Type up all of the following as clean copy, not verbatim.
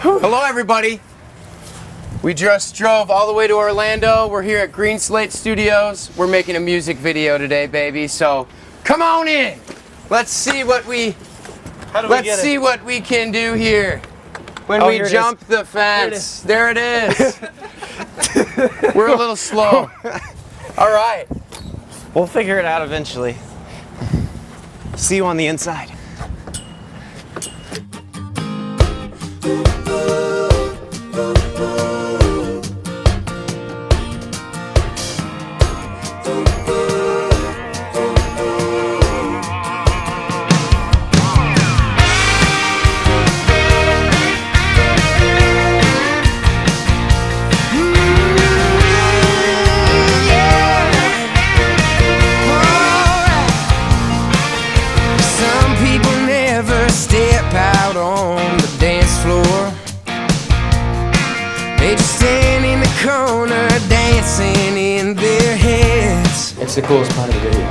Hello, everybody. We just drove all the way to Orlando. We're here at Green Slate Studios. We're making a music video today, baby. So come on in. Let's see what we can do here when we jump the fence. There it is. We're a little slow. All right. We'll figure it out eventually. See you on the inside. Out on the dance floor, they just stand in the corner dancing in their heads. It's the coolest part of the video.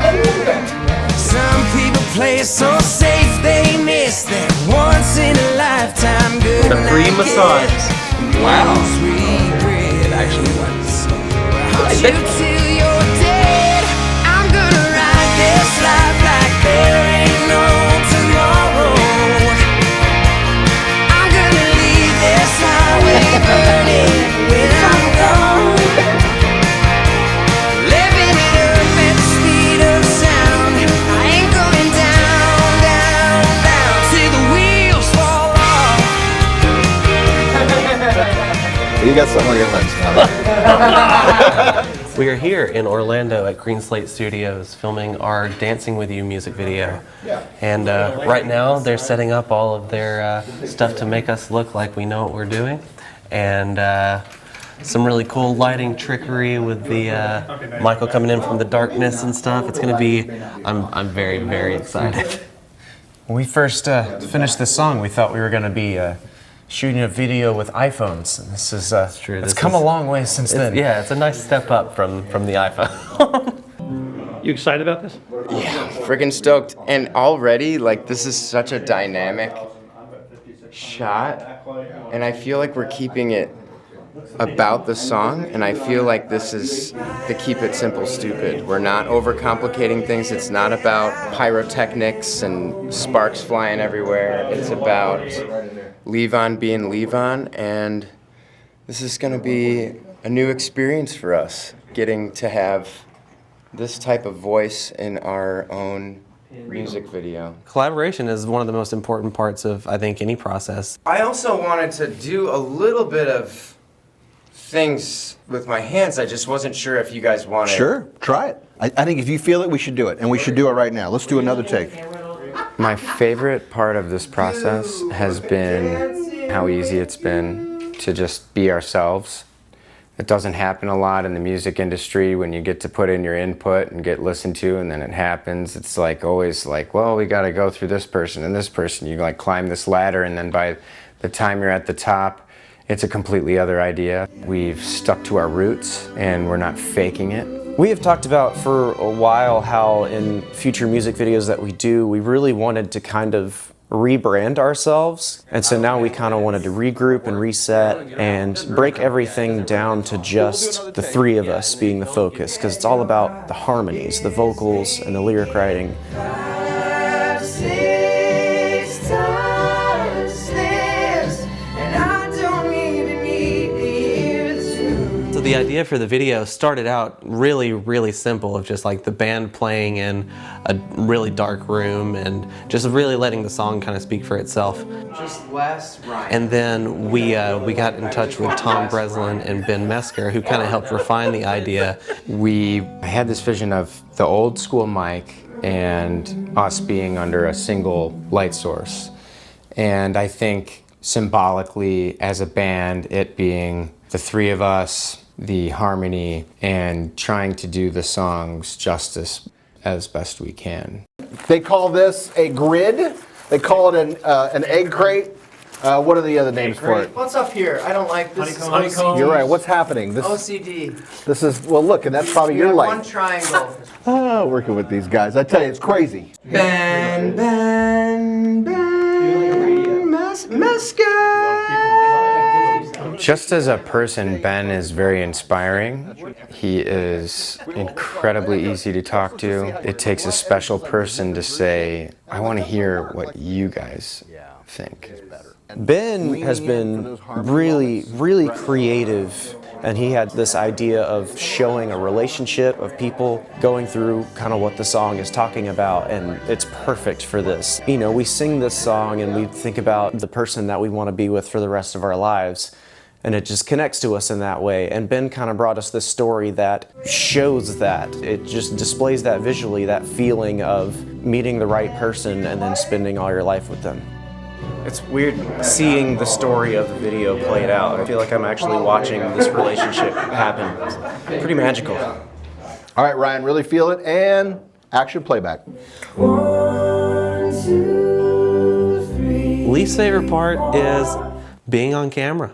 Some people play it so safe they miss that once in a lifetime good The free massage. Wow. It actually works. Till you're dead, I'm gonna ride this life like there ain't no tomorrow. Burning when I'm gone, living it up at the speed of sound. I ain't going down, down, down till the wheels fall off. You got something on your lens now. We are here in Orlando at Green Slate Studios filming our Dancing With You music video. And right now they're setting up all of their stuff to make us look like we know what we're doing. And some really cool lighting trickery with the Michael coming in from the darkness and stuff. It's gonna be, I'm very, very excited. When we first finished this song, we thought we were going to be shooting a video with iPhones. And this is true. It's come a long way since then. Yeah, it's a nice step up from the iPhone. You excited about this? Yeah, freaking stoked. And already, like, this is such a dynamic shot, and I feel like we're keeping it about the song, and I feel like this is the keep it simple stupid. We're not overcomplicating things. It's not about pyrotechnics and sparks flying everywhere. It's about LEVON being LEVON, and this is going to be a new experience for us, getting to have this type of voice in our own music video. Collaboration is one of the most important parts of, I think, any process. I also wanted to do a little bit of things with my hands. I just wasn't sure if you guys wanted. Sure, try it. I think if you feel it, we should do it, and we should do it right now. Let's do another take. My favorite part of this process has been how easy it's been to just be ourselves. It doesn't happen a lot in the music industry when you get to put in your input and get listened to, and then it happens. It's like always like, well, we got to go through this person and this person. You like climb this ladder, and then by the time you're at the top, it's a completely other idea. We've stuck to our roots, and we're not faking it. We have talked about for a while how in future music videos that we do, we really wanted to kind of rebrand ourselves, and so now we kind of wanted to regroup and reset and break everything down to just the three of us being the focus, because it's all about the harmonies, the vocals, and the lyric writing. The idea for the video started out really, really simple, of just like the band playing in a really dark room and just really letting the song kind of speak for itself. Just less rhyme. And then we got in touch with Tom Breslin and Mesker, who kind of helped refine the idea. We had this vision of the old school mic and us being under a single light source. And I think symbolically as a band, it being the three of us, the harmony, and trying to do the songs justice as best we can. They call this a grid. They call it an egg crate. What are the other names for it? What's up here? I don't like this. Honeycomb. You're right. What's happening? This OCD. This is, well, look, and that's probably your One light. triangle. Ah, working with these guys. I tell you, it's crazy. Ben, Mesker. Just as a person, Ben is very inspiring. He is incredibly easy to talk to. It takes a special person to say, I want to hear what you guys think. Ben has been really creative, and he had this idea of showing a relationship of people going through kind of what the song is talking about, and it's perfect for this. You know, we sing this song and we think about the person that we want to be with for the rest of our lives, and it just connects to us in that way. And Ben kind of brought us this story that shows that. It just displays that visually, that feeling of meeting the right person and then spending all your life with them. It's weird seeing the story of the video played out. I feel like I'm actually watching this relationship happen. It's pretty magical. All right, Ryan, really feel it, and action playback. Least favorite part is being on camera.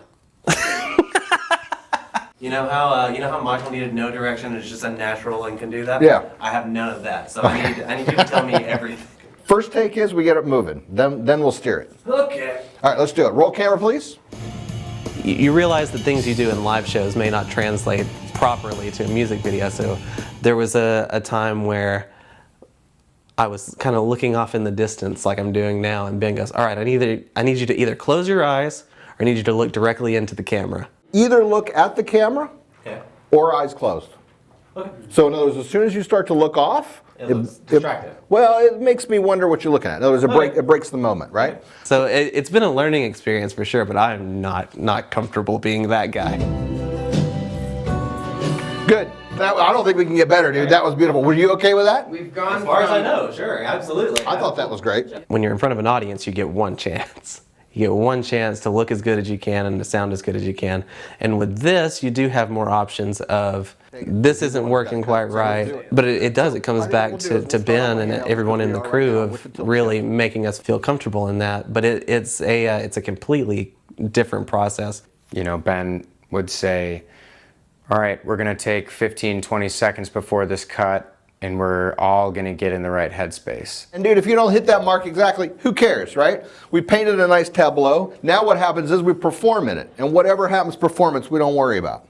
You know how Michael needed no direction, it's just a natural and can do that? Yeah. I have none of that, so I need you to tell me everything. First take is we get it moving, then we'll steer it. Okay. All right, let's do it. Roll camera, please. You realize that things you do in live shows may not translate properly to a music video, so there was a time where I was kind of looking off in the distance like I'm doing now, and Ben goes, all right, I need you to either close your eyes or I need you to look directly into the camera. Either look at the camera or eyes closed. Okay. So in other words, as soon as you start to look off, It looks distracted. Well, it makes me wonder what you're looking at. In other words, it breaks the moment, right? So it's been a learning experience for sure, but I'm not comfortable being that guy. Good. I don't think we can get better, dude. That was beautiful. Were you okay with that? We've gone As far as I know, sure, absolutely. I thought that was great. When you're in front of an audience, you get one chance. You get one chance to look as good as you can and to sound as good as you can. And with this, you do have more options of, this isn't working quite right. But it does, it comes back to Ben and everyone in the crew of really making us feel comfortable in that. But it's a completely different process. You know, Ben would say, all right, we're gonna take 15, 20 seconds before this cut, and we're all gonna get in the right headspace. And dude, if you don't hit that mark exactly, who cares, right? We painted a nice tableau. Now what happens is we perform in it. And whatever happens performance, we don't worry about.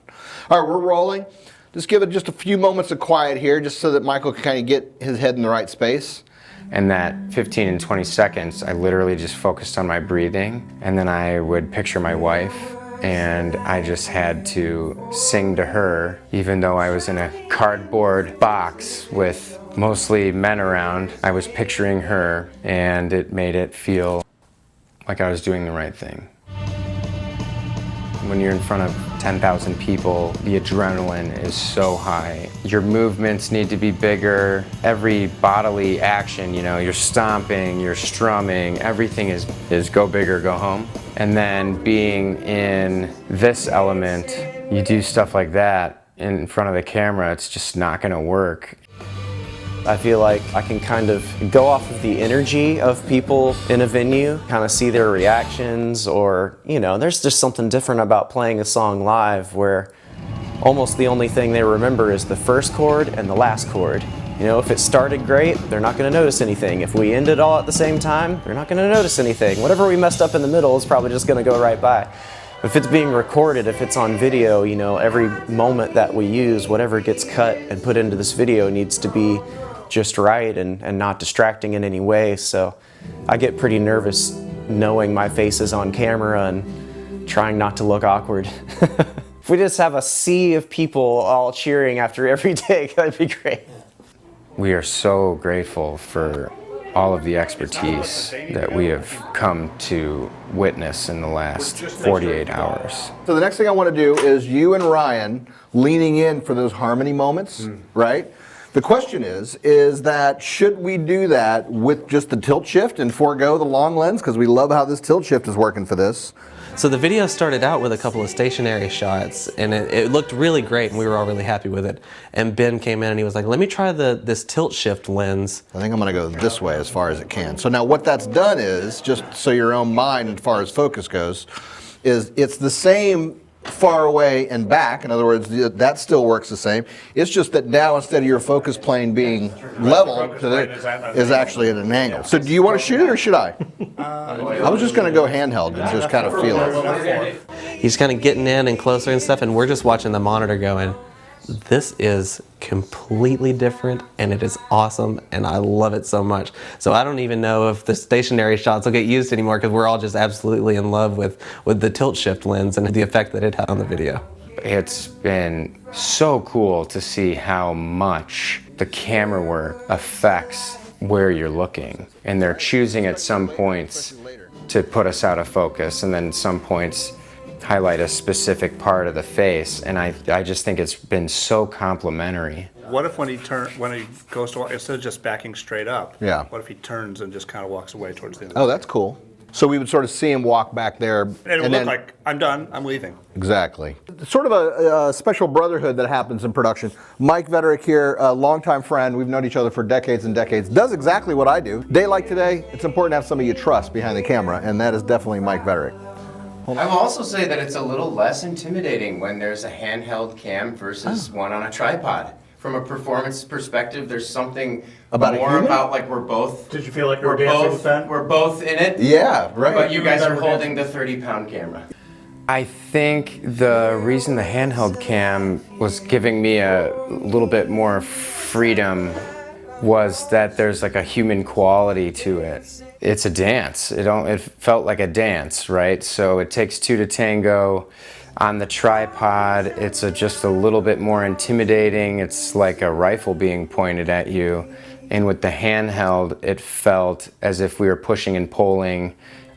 All right, we're rolling. Just give it just a few moments of quiet here, just so that Michael can kind of get his head in the right space. And that 15 and 20 seconds, I literally just focused on my breathing, and then I would picture my wife, and I just had to sing to her, even though I was in a cardboard box with mostly men around. I was picturing her, and it made it feel like I was doing the right thing. When you're in front of 10,000 people, the adrenaline is so high. Your movements need to be bigger. Every bodily action, you know, you're stomping, you're strumming, everything is go big or go home. And then being in this element, you do stuff like that in front of the camera, it's just not gonna work. I feel like I can kind of go off of the energy of people in a venue, kind of see their reactions, or, you know, there's just something different about playing a song live where almost the only thing they remember is the first chord and the last chord. You know, if it started great, they're not going to notice anything. If we end it all at the same time, they're not going to notice anything. Whatever we messed up in the middle is probably just going to go right by. If it's being recorded, if it's on video, you know, every moment that we use, whatever gets cut and put into this video needs to be just right and not distracting in any way. So I get pretty nervous knowing my face is on camera and trying not to look awkward. If we just have a sea of people all cheering after every take, that'd be great. We are so grateful for all of the expertise that we have come to witness in the last 48 hours. So the next thing I want to do is you and Ryan leaning in for those harmony moments, right? The question is that should we do that with just the tilt shift and forego the long lens? Because we love how this tilt shift is working for this. So the video started out with a couple of stationary shots, and it looked really great, and we were all really happy with it. And Ben came in and he was like, let me try this tilt shift lens. I think I'm going to go this way as far as it can. So now what that's done is, just so your own mind as far as focus goes, is it's the same far away and back. In other words, that still works the same. It's just that now instead of your focus plane being level, is actually at an angle. So do you want to shoot it or should I? I was just going to go handheld and just kind of feel it. he's kind of getting in and closer and stuff, and we're just watching the monitor going, this is completely different and it is awesome and I love it so much. So I don't even know if the stationary shots will get used anymore because we're all just absolutely in love with the tilt shift lens and the effect that it had on the video. It's been so cool to see how much the camera work affects where you're looking. And they're choosing at some points to put us out of focus, and then some points highlight a specific part of the face. And I just think it's been so complimentary. What if when he goes to, instead of just backing straight up, Yeah. what if he turns and just kind of walks away towards the end? Oh, that's cool. So we would sort of see him walk back there. And it would look like, I'm done, I'm leaving. Exactly. Sort of a special brotherhood that happens in production. Mike Vederick here, a longtime friend. We've known each other for decades and decades. Does exactly what I do. Day like today, it's important to have somebody you trust behind the camera, and that is definitely Mike Vederick. I will also say that it's a little less intimidating when there's a handheld cam versus one on a tripod. From a performance perspective, there's something About more about like we're both. Did you feel like you were dancing with Ben? We're both in it. Yeah, right. But you guys are holding the 30-pound camera. I think the reason the handheld cam was giving me a little bit more freedom was that there's like a human quality to it. It's a dance. It felt like a dance, right? So it takes two to tango. On the tripod, it's just a little bit more intimidating. It's like a rifle being pointed at you. And with the handheld, it felt as if we were pushing and pulling.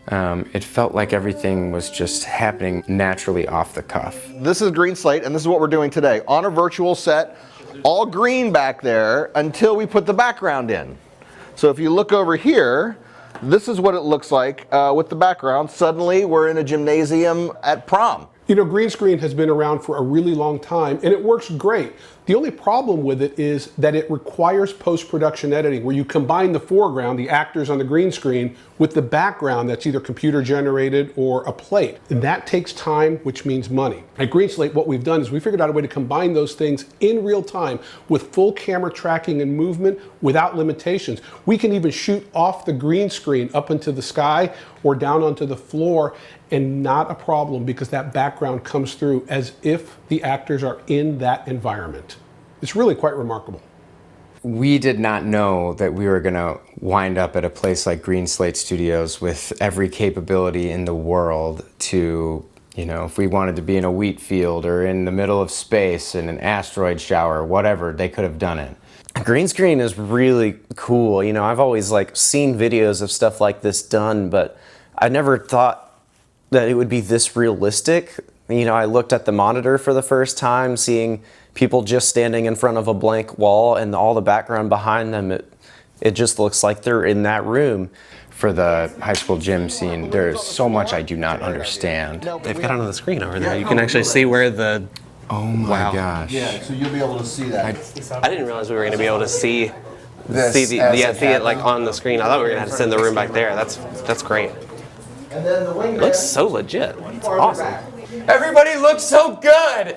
It felt like everything was just happening naturally off the cuff. This is Green Slate, and this is what we're doing today. On a virtual set, all green back there until we put the background in. So if you look over here, this is what it looks like with the background. Suddenly, we're in a gymnasium at prom. You know, green screen has been around for a really long time, and it works great. The only problem with it is that it requires post-production editing, where you combine the foreground, the actors on the green screen, with the background that's either computer generated or a plate. And that takes time, which means money. At Green Slate, what we've done is we figured out a way to combine those things in real time with full camera tracking and movement without limitations. We can even shoot off the green screen up into the sky or down onto the floor, and not a problem because that background comes through as if the actors are in that environment. It's really quite remarkable. We did not know that we were going to wind up at a place like Green Slate Studios with every capability in the world to, you know, if we wanted to be in a wheat field or in the middle of space in an asteroid shower, whatever, they could have done it. Green screen is really cool. You know, I've always like seen videos of stuff like this done, but I never thought that it would be this realistic. You know, I looked at the monitor for the first time, seeing people just standing in front of a blank wall and all the background behind them. It just looks like they're in that room. For the high school gym scene, there's so much I do not understand. They've got it on the screen over there. You can actually see where the... Oh my gosh. Yeah, so you'll be able to see that. I didn't realize we were going to be able to see This see as it like on the screen. I thought we were going to have to send the room back there. That's great. And then the wing Looks so legit. It's awesome. Everybody looks so good!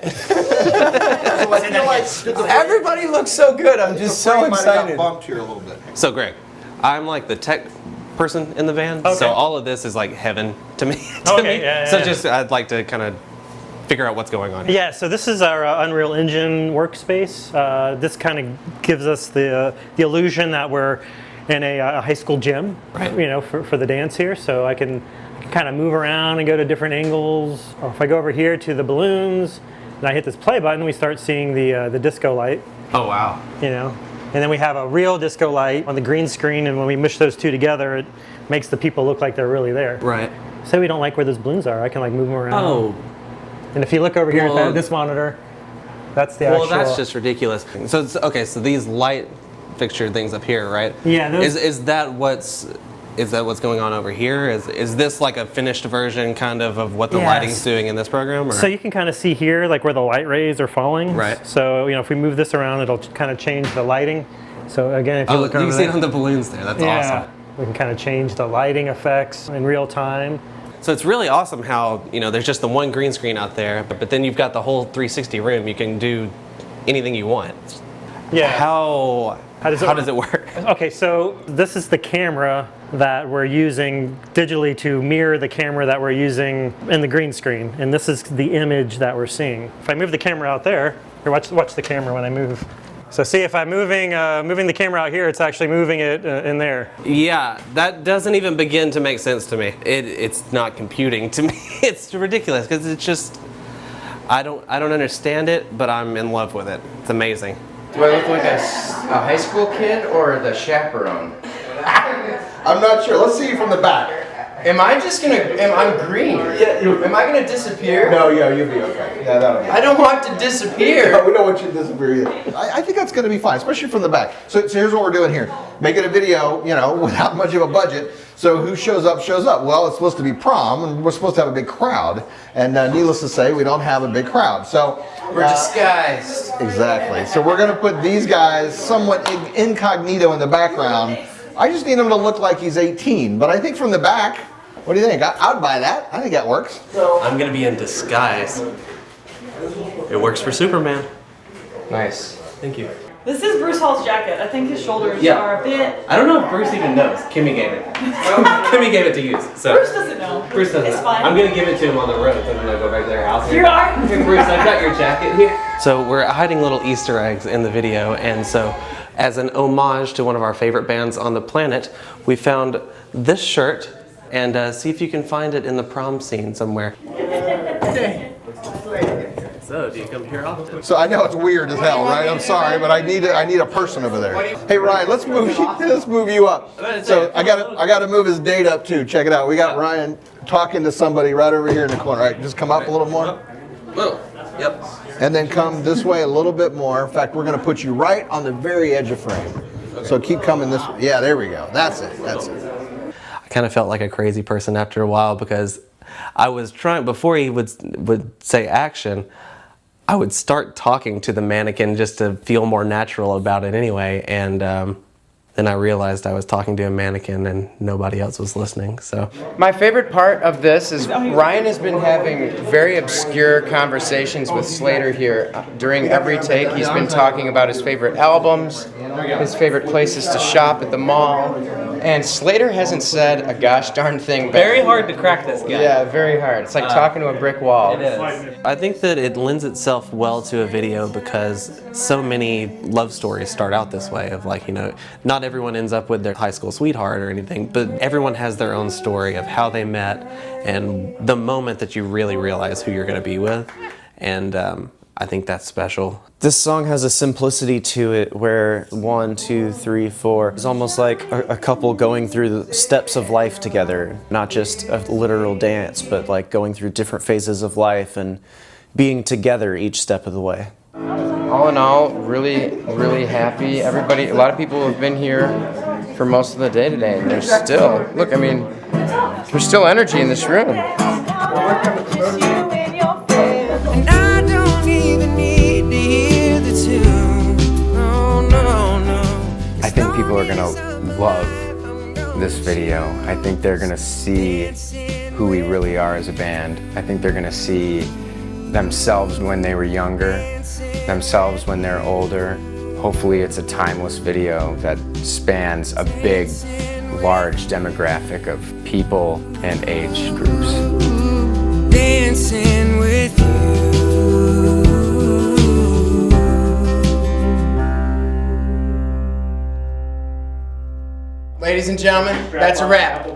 Everybody looks so good. I'm just so excited. bumped here a little bit. So Greg, I'm like the tech person in the van, so all of this is like heaven to me. I'd like to kind of figure out what's going on here. Yeah, so this is our Unreal Engine workspace. This kind of gives us the illusion that we're in a high school gym, right, you know, for the dance here. So I can kind of move around and go to different angles. Or if I go over here to the balloons and I hit this play button, we start seeing the disco light. Oh wow. You know, and then we have a real disco light on the green screen, and when we mush those two together, it makes the people look like they're really there. Right. Say we don't like where those balloons are, I can like move them around. Oh. And if you look over here at this monitor, that's the actual... Well, that's just ridiculous. So it's, okay, so these light fixture things up here, right? Yeah. Those, is that what's going on over here? Is this like a finished version kind of what the lighting's doing in this program? Or? So you can kind of see here like where the light rays are falling. Right. So, you know, if we move this around, it'll kind of change the lighting. So again, if you look over you can see it on the balloons there. That's awesome. We can kind of change the lighting effects in real time. So it's really awesome how, you know, there's just the one green screen out there, but then you've got the whole 360 room. You can do anything you want. Yeah. How does it work? Okay, so this is the camera that we're using digitally to mirror the camera that we're using in the green screen, and this is the image that we're seeing. If I move the camera out there, here, watch the camera when I move. So see, if I'm moving the camera out here, it's actually moving it in there. Yeah, that doesn't even begin to make sense to me. It's not computing to me. It's ridiculous because it's just I don't understand it, but I'm in love with it. It's amazing. Do I look like a high school kid or the chaperone? I'm not sure. Let's see you from the back. Am I just gonna? I'm green. Yeah. Am I gonna disappear? No, yeah, you'll be okay. Yeah, that'll be. I don't want to disappear. No, we don't want you to disappear either. I think that's going to be fine, especially from the back. So here's what we're doing here. Making a video, without much of a budget. So who shows up, shows up. Well, it's supposed to be prom, and we're supposed to have a big crowd. And needless to say, we don't have a big crowd. So We're disguised. Exactly. So we're going to put these guys somewhat incognito in the background. I just need him to look like he's 18. But I think from the back, what do you think? I'd buy that. I think that works. I'm gonna be in disguise. It works for Superman. Nice. Thank you. This is Bruce Hall's jacket. I think his shoulders are a bit. I don't know if Bruce even knows. Kimmy gave it. Kimmy gave it to use. So Bruce doesn't know. Bruce doesn't. It's fine. I'm gonna give it to him on the road. So I'm gonna go back to their house. You are? Hey, Bruce, I've got your jacket here. So we're hiding little Easter eggs in the video, and so as an homage to one of our favorite bands on the planet, we found this shirt, and see if you can find it in the prom scene somewhere. So, do you come here often? So I know it's weird as hell, right? I'm sorry, but I need a person over there. Hey Ryan, let's move you up. So I gotta move his date up too. Check it out. We got Ryan talking to somebody right over here in the corner. All right, just come up a little more. Oh, yep. And then come this way a little bit more. In fact, we're gonna put you right on the very edge of frame. So keep coming this way. Yeah, there we go. That's it. That's it. I kind of felt like a crazy person after a while because I was trying, before he would say action, I would start talking to the mannequin just to feel more natural about it anyway, and then I realized I was talking to a mannequin and nobody else was listening, so. My favorite part of this is Ryan has been having very obscure conversations with Slater here during every take. He's been talking about his favorite albums, his favorite places to shop at the mall, and Slater hasn't said a gosh darn thing back. Very hard to crack this guy. Yeah, very hard. It's like talking to a brick wall. It is. I think that it lends itself well to a video because so many love stories start out this way of like, not everyone ends up with their high school sweetheart or anything, but everyone has their own story of how they met and the moment that you really realize who you're going to be with, and I think that's special. This song has a simplicity to it where 1, 2, 3, 4 is almost like a couple going through the steps of life together, not just a literal dance, but like going through different phases of life and being together each step of the way. All in all, really, really happy. Everybody, a lot of people have been here for most of the day today, and there's still, look, I mean, there's still energy in this room. And I don't even need to hear the tune. No, no, no. I think people are gonna love this video. I think they're gonna see who we really are as a band. I think they're gonna see themselves when they were younger, themselves when they're older. Hopefully it's a timeless video that spans a big, large demographic of people and age groups. Dancing with you. Ladies and gentlemen, that's a wrap.